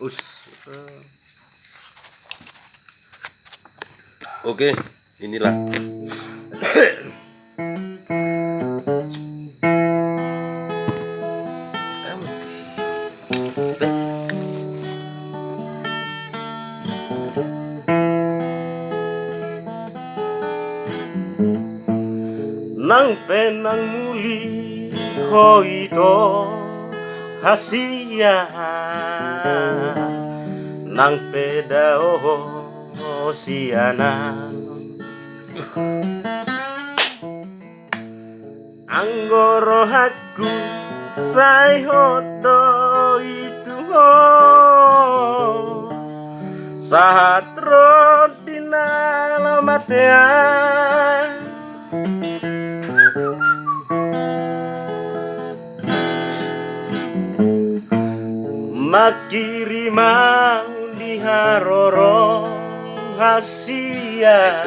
Us. Oke, inilah. Nang penang muli hoito hasia nang pedao siana anggoro haku sai hodo itu ho saat rotina lamatea makiri mau diharoro hasia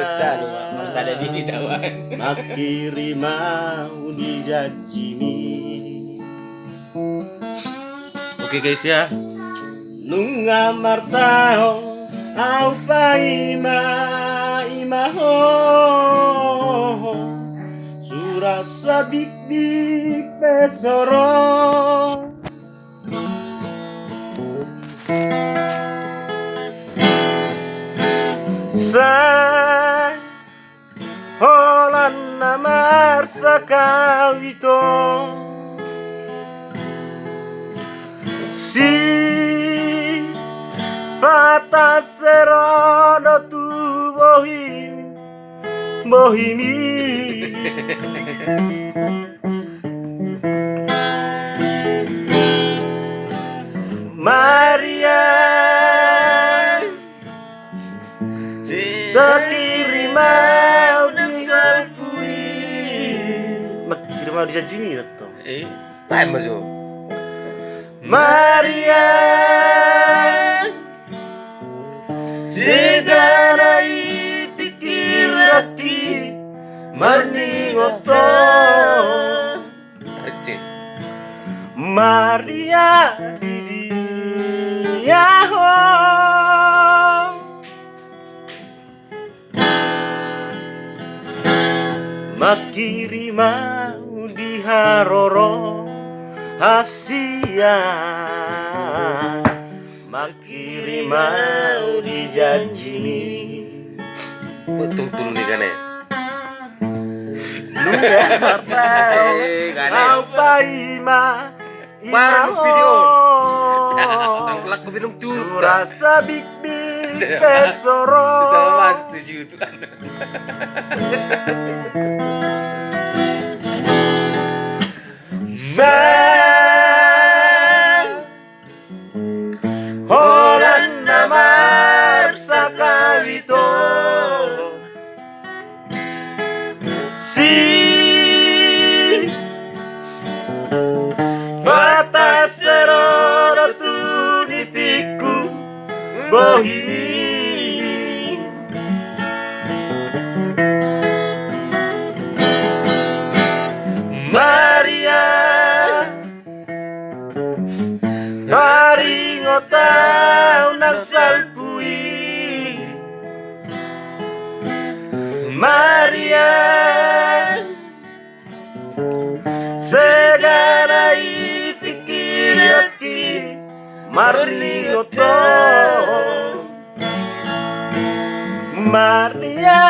makiri mau dijajimi. Oke guys ya, nunga martao au paima imaho surasa big big pesoro sai holan namar sakawito si pataserono tu bohimi Maria Kirimau disalpui Kirimau dijajini atau time aja Maria segala pikir hati marni ngoto Maria Yaho makiri mau diharoro hasia makiri mau dijanji betul dulu nih kan ya mau paima baru video tangkulak ke minum juta rasa big big pesoro setelah masuk di situ kan Zan Holan namar sakawito si batasero tu nipiku bohi Maria hari ngotau naksalpui Maria segala pikir hati marni ngotau Maria